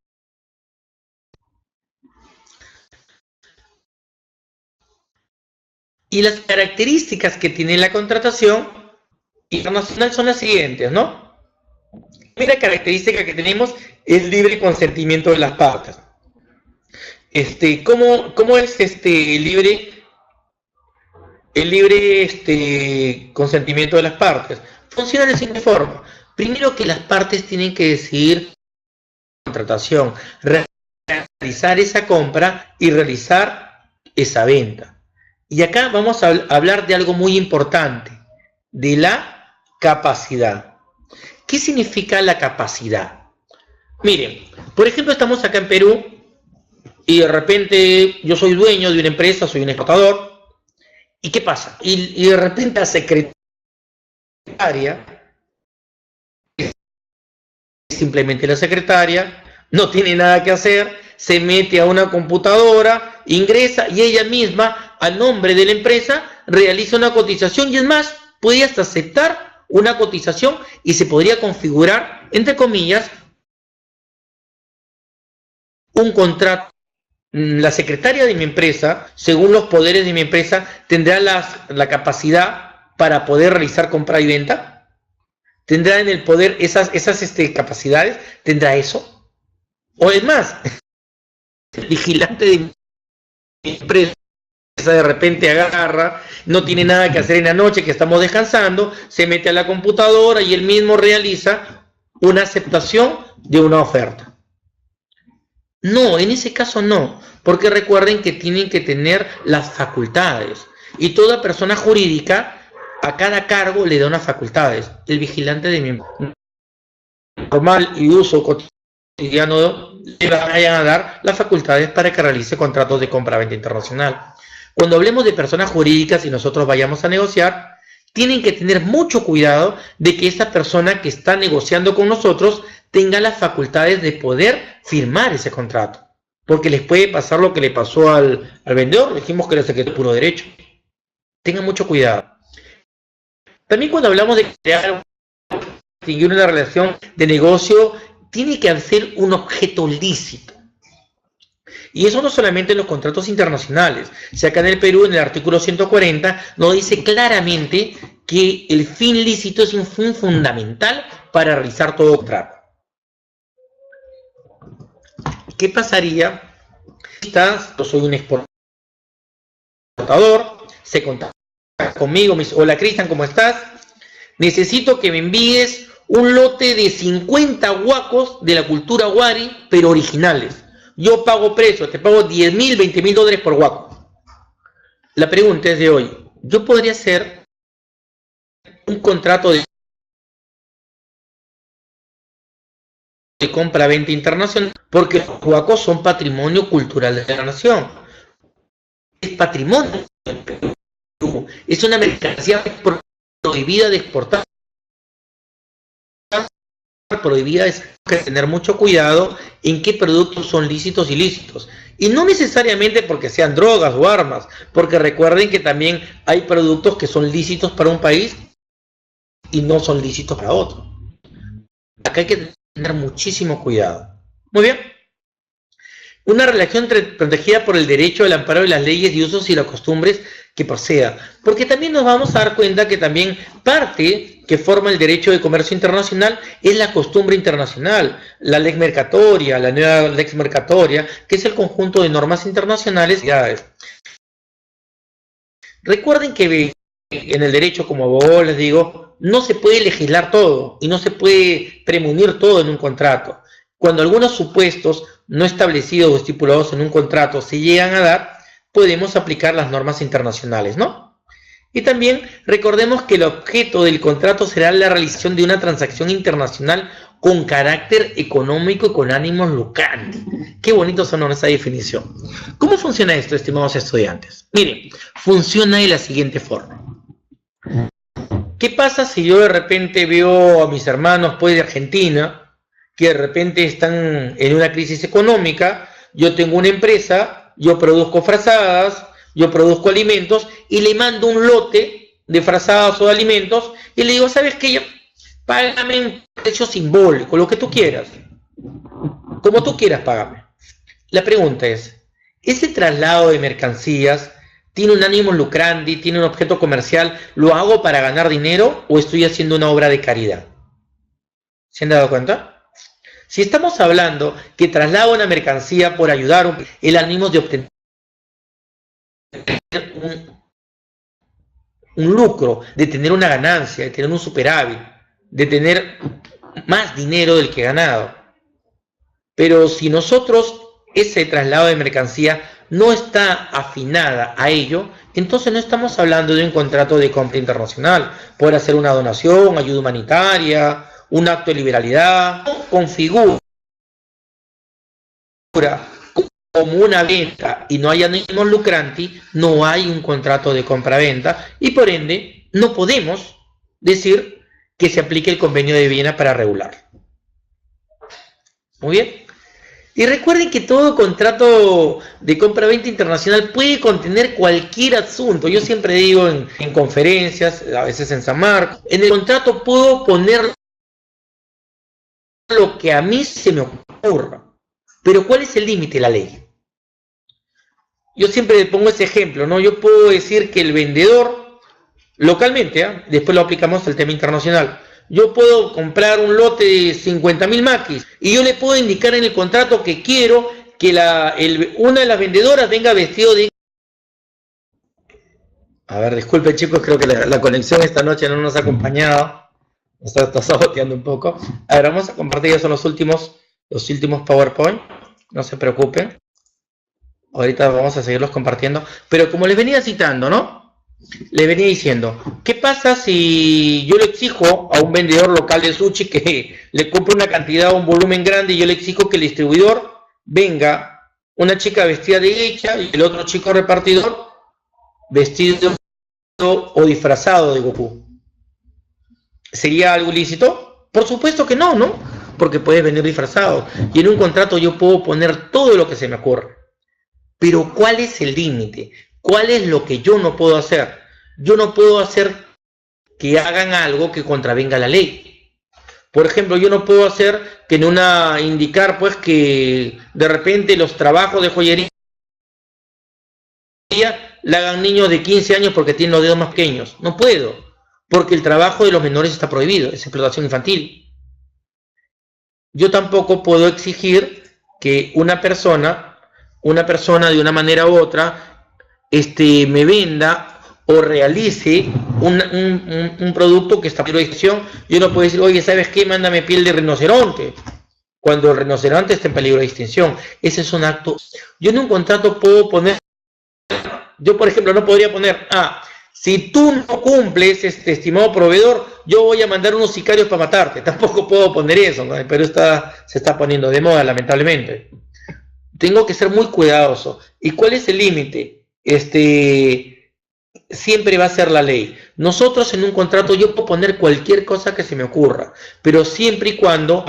Y las características que tiene la contratación internacional son las siguientes, ¿no? La primera característica que tenemos es libre consentimiento de las partes. ¿Cómo es el libre consentimiento de las partes? Funciona de la siguiente forma. Primero, que las partes tienen que decidir la contratación, realizar esa compra y realizar esa venta. Y acá vamos a hablar de algo muy importante, de la capacidad. ¿Qué significa la capacidad? Miren, por ejemplo, estamos acá en Perú y de repente yo soy dueño de una empresa, soy un exportador. ¿Y qué pasa? Y de repente la secretaria, simplemente la secretaria, no tiene nada que hacer, se mete a una computadora, ingresa y ella misma, a nombre de la empresa, realiza una cotización y es más, puede hasta aceptar una cotización y se podría configurar, entre comillas, un contrato. La secretaria de mi empresa, según los poderes de mi empresa, tendrá la capacidad para poder realizar compra y venta. ¿Tendrá en el poder esas capacidades? ¿Tendrá eso? O es más, el vigilante de mi empresa de repente agarra, no tiene nada que hacer en la noche que estamos descansando, se mete a la computadora y él mismo realiza una aceptación de una oferta. No, en ese caso no, porque recuerden que tienen que tener las facultades y toda persona jurídica a cada cargo le da unas facultades. El vigilante de mi normal y uso cotidiano le vayan a dar las facultades para que realice contratos de compra-venta internacional. Cuando hablemos de personas jurídicas y nosotros vayamos a negociar, tienen que tener mucho cuidado de que esa persona que está negociando con nosotros tenga las facultades de poder firmar ese contrato. Porque les puede pasar lo que le pasó al vendedor, dijimos que era secreto puro derecho. Tengan mucho cuidado. También cuando hablamos de crear una relación de negocio, tiene que ser un objeto lícito. Y eso no solamente en los contratos internacionales. Si acá en el Perú, en el artículo 140, nos dice claramente que el fin lícito es un fin fundamental para realizar todo contrato. ¿Qué pasaría si yo soy un exportador, se contacta conmigo, me dice: hola Cristian, ¿cómo estás? Necesito que me envíes un lote de 50 huacos de la cultura Wari, pero originales. Yo pago precio, te pago 10.000, 20.000 dólares por huaco. La pregunta es de hoy: ¿yo podría hacer un contrato de compra-venta internacional? Porque los huacos son patrimonio cultural de la nación. Es patrimonio del Perú. Es una mercancía prohibida de exportar. Prohibida es tener mucho cuidado en qué productos son lícitos y ilícitos. Y no necesariamente porque sean drogas o armas, porque recuerden que también hay productos que son lícitos para un país y no son lícitos para otro. Acá hay que tener muchísimo cuidado. Muy bien. Una relación protegida por el derecho, el amparo de las leyes y usos y las costumbres que proceda. Porque también nos vamos a dar cuenta que también parte que forma el derecho de comercio internacional es la costumbre internacional, la lex mercatoria, la nueva lex mercatoria, que es el conjunto de normas internacionales. Recuerden que en el derecho, como abogado les digo, no se puede legislar todo y no se puede premunir todo en un contrato. Cuando algunos supuestos no establecidos o estipulados en un contrato se llegan a dar, podemos aplicar las normas internacionales, ¿no? Y también recordemos que el objeto del contrato será la realización de una transacción internacional con carácter económico y con ánimos lucrantes. Qué bonito sonó esa definición. ¿Cómo funciona esto, estimados estudiantes? Miren, funciona de la siguiente forma. ¿Qué pasa si yo de repente veo a mis hermanos pues, de Argentina, que de repente están en una crisis económica? Yo tengo una empresa, yo produzco frazadas, yo produzco alimentos y le mando un lote de frazadas o de alimentos y le digo, ¿sabes qué? Págame un precio simbólico, lo que tú quieras. Como tú quieras, págame. La pregunta es, ¿ese traslado de mercancías tiene un ánimo lucrante, tiene un objeto comercial, lo hago para ganar dinero o estoy haciendo una obra de caridad? ¿Se han dado cuenta? Si estamos hablando que traslado una mercancía por ayudar, el ánimo de obtener un lucro, de tener una ganancia, de tener un superávit, de tener más dinero del que he ganado. Pero si nosotros, ese traslado de mercancía no está afinada a ello, entonces no estamos hablando de un contrato de compra internacional. Puede hacer una donación, ayuda humanitaria, un acto de liberalidad, configura como una venta y no hay ánimos lucrantes, no hay un contrato de compra-venta y por ende no podemos decir que se aplique el convenio de Viena para regular. Muy bien. Y recuerden que todo contrato de compra-venta internacional puede contener cualquier asunto. Yo siempre digo en conferencias, a veces en San Marcos, en el contrato puedo poner lo que a mí se me ocurra. Pero ¿cuál es el límite de la ley? Yo siempre pongo ese ejemplo, ¿no? Yo puedo decir que el vendedor, localmente, después lo aplicamos al tema internacional, yo puedo comprar un lote de 50.000 maquis y yo le puedo indicar en el contrato que quiero que una de las vendedoras venga vestido de... A ver, disculpen chicos, creo que la conexión esta noche no nos ha acompañado. Está saboteando un poco. A ver, vamos a compartir, ya son los últimos PowerPoint. No se preocupen. Ahorita vamos a seguirlos compartiendo. Pero como les venía citando, ¿no? Les venía diciendo, ¿qué pasa si yo le exijo a un vendedor local de sushi que le compre una cantidad o un volumen grande y yo le exijo que el distribuidor venga una chica vestida de geisha y el otro chico repartidor vestido o disfrazado de Goku? ¿Sería algo ilícito? Por supuesto que no, ¿no? Porque puedes venir disfrazado. Y en un contrato yo puedo poner todo lo que se me ocurre. Pero ¿cuál es el límite? ¿Cuál es lo que yo no puedo hacer? Yo no puedo hacer que hagan algo que contravenga la ley. Por ejemplo, yo no puedo hacer que indicar pues que de repente los trabajos de joyería le hagan niños de 15 años porque tienen los dedos más pequeños. No puedo, porque el trabajo de los menores está prohibido, es explotación infantil. Yo tampoco puedo exigir que una persona de una manera u otra me venda o realice un producto que está en peligro de extinción. Yo no puedo decir, oye, ¿sabes qué? Mándame piel de rinoceronte, cuando el rinoceronte está en peligro de extinción. Ese es un acto. Yo en un contrato puedo poner, yo por ejemplo no podría poner, si tú no cumples, estimado proveedor, yo voy a mandar unos sicarios para matarte. Tampoco puedo poner eso, ¿no? Pero se está poniendo de moda, lamentablemente. Tengo que ser muy cuidadoso. ¿Y cuál es el límite? Siempre va a ser la ley. Nosotros en un contrato yo puedo poner cualquier cosa que se me ocurra, pero siempre y cuando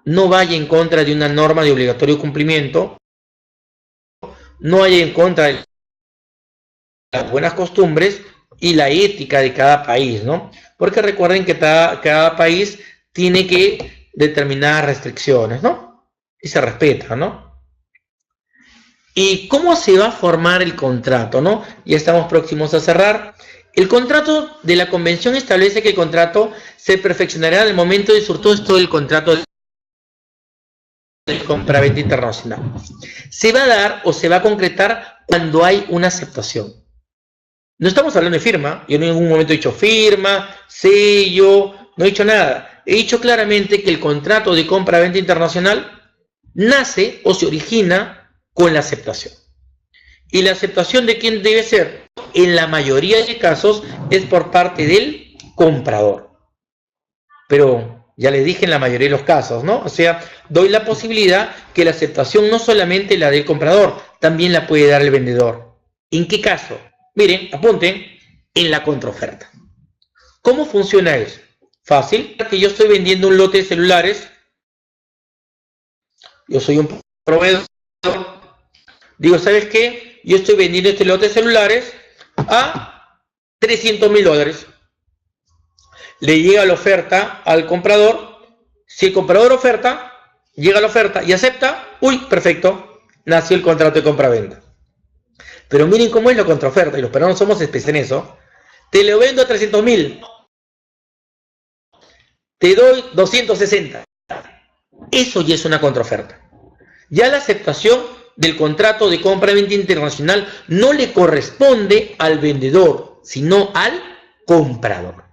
no vaya en contra de una norma de obligatorio cumplimiento, no vaya en contra de las buenas costumbres y la ética de cada país, ¿no? Porque recuerden que cada país tiene que determinadas restricciones, ¿no? Y se respeta, ¿no? ¿Y cómo se va a formar el contrato, no? Ya estamos próximos a cerrar. El contrato de la convención establece que el contrato se perfeccionará en el momento de, sobre todo esto del contrato de compra-venta internacional. Se va a dar o se va a concretar cuando hay una aceptación. No estamos hablando de firma. Yo en ningún momento he dicho firma, sello, no he dicho nada. He dicho claramente que el contrato de compra-venta internacional nace o se origina con la aceptación. ¿Y la aceptación de quién debe ser? En la mayoría de casos es por parte del comprador. Pero Ya les dije en la mayoría de los casos, ¿no? O sea, doy la posibilidad que la aceptación no solamente la dé el comprador, también la puede dar el vendedor. ¿En qué caso? Miren, apunten, en la contraoferta. ¿Cómo funciona eso? Fácil, que yo estoy vendiendo un lote de celulares, yo soy un proveedor, digo, ¿sabes qué? Yo estoy vendiendo este lote de celulares a $300.000. Le llega la oferta al comprador. Si el comprador oferta, llega la oferta y acepta, uy, perfecto, nació el contrato de compra-venta. Pero miren cómo es la contraoferta, y los peruanos somos especiales en eso. Te lo vendo a 300.000, te doy 260. Eso ya es una contraoferta. Ya la aceptación del contrato de compra-venta internacional no le corresponde al vendedor, sino al comprador.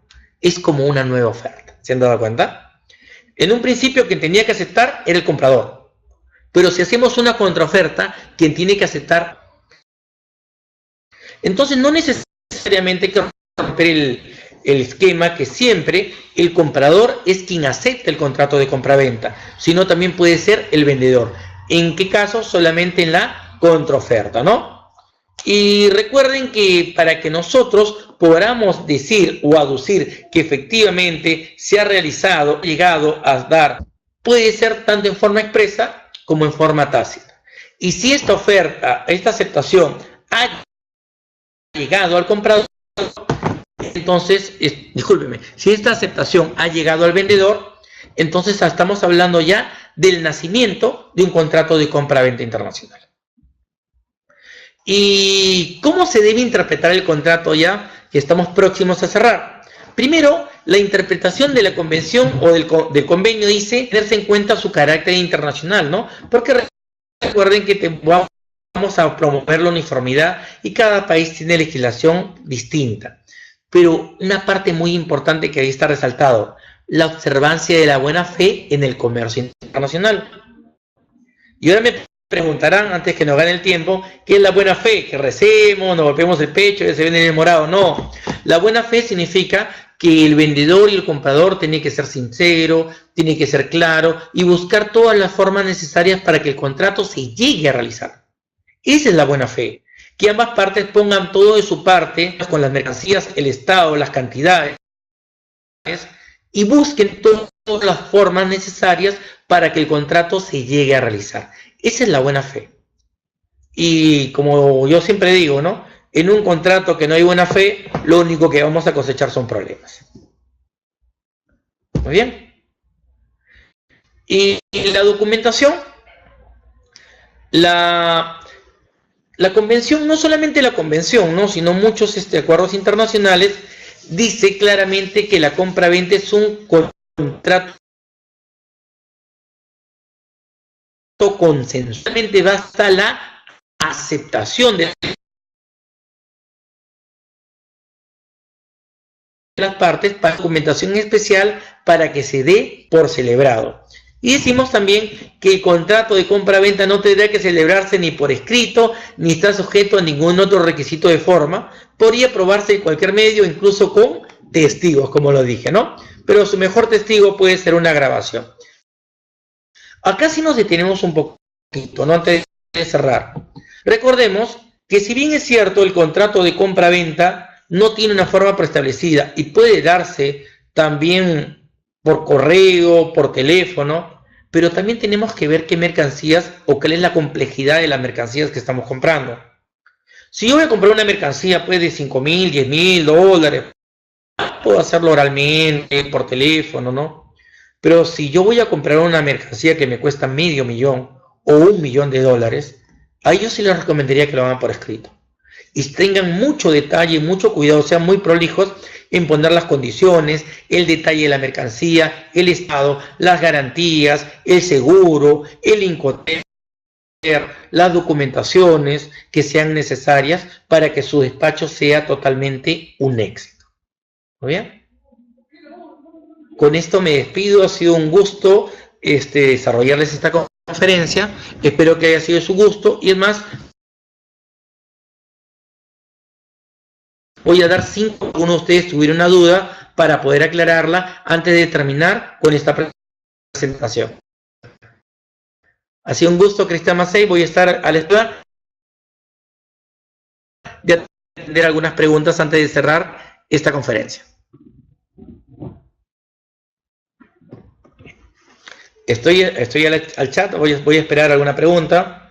Es como una nueva oferta. ¿Se han dado cuenta? En un principio quien tenía que aceptar era el comprador. Pero si hacemos una contraoferta, quien tiene que aceptar. Entonces no necesariamente hay que romper el esquema que siempre el comprador es quien acepta el contrato de compraventa, sino también puede ser el vendedor. ¿En qué caso? Solamente en la contraoferta, ¿no? Y recuerden que para que nosotros podamos decir o aducir que efectivamente se ha realizado, llegado a dar, puede ser tanto en forma expresa como en forma tácita. Y si esta oferta, esta aceptación ha llegado al comprador, entonces, discúlpeme, si esta aceptación ha llegado al vendedor, entonces estamos hablando ya del nacimiento de un contrato de compra-venta internacional. ¿Y cómo se debe interpretar el contrato ya que estamos próximos a cerrar? Primero, la interpretación de la convención o del convenio dice tenerse en cuenta su carácter internacional, ¿no? Porque recuerden que vamos a promover la uniformidad y cada país tiene legislación distinta. Pero una parte muy importante que ahí está resaltado, la observancia de la buena fe en el comercio internacional. Y ahora me preguntarán, antes que nos gane el tiempo, ¿qué es la buena fe? Que recemos, nos golpeemos el pecho, que se vende el morado. No, la buena fe significa que el vendedor y el comprador tienen que ser sincero, tiene que ser claro y buscar todas las formas necesarias para que el contrato se llegue a realizar. Esa es la buena fe. Que ambas partes pongan todo de su parte con las mercancías, el estado, las cantidades y busquen todas las formas necesarias para que el contrato se llegue a realizar. Esa es la buena fe. Y como yo siempre digo, ¿no? En un contrato que no hay buena fe, lo único que vamos a cosechar son problemas. Muy bien. Y la documentación, la convención, no solamente la convención, ¿no? Sino muchos acuerdos internacionales, dice claramente que la compra-venta es un contrato consensualmente, basta la aceptación de las partes para documentación especial para que se dé por celebrado. Y decimos también que el contrato de compra-venta no tendrá que celebrarse ni por escrito, ni está sujeto a ningún otro requisito de forma. Podría aprobarse en cualquier medio, incluso con testigos, como lo dije, ¿no? Pero su mejor testigo puede ser una grabación. Acá sí nos detenemos un poquito, ¿no? Antes de cerrar. Recordemos que si bien es cierto el contrato de compra-venta no tiene una forma preestablecida y puede darse también por correo, por teléfono, pero también tenemos que ver qué mercancías o cuál es la complejidad de las mercancías que estamos comprando. Si yo voy a comprar una mercancía pues de $5.000, $10.000, puedo hacerlo oralmente, por teléfono, ¿no? Pero si yo voy a comprar una mercancía que me cuesta $500,000 o $1.000.000, a ellos sí les recomendaría que lo hagan por escrito. Y tengan mucho detalle, mucho cuidado, sean muy prolijos en poner las condiciones, el detalle de la mercancía, el estado, las garantías, el seguro, el Incoterm, las documentaciones que sean necesarias para que su despacho sea totalmente un éxito. ¿Muy bien? Con esto me despido, ha sido un gusto desarrollarles esta conferencia, espero que haya sido de su gusto y es más, Voy a dar 5 si alguno de ustedes tuviera una duda para poder aclararla antes de terminar con esta presentación. Ha sido un gusto, Cristian Macei. Voy a estar a la espera de atender algunas preguntas antes de cerrar esta conferencia. Estoy al chat, voy a esperar alguna pregunta.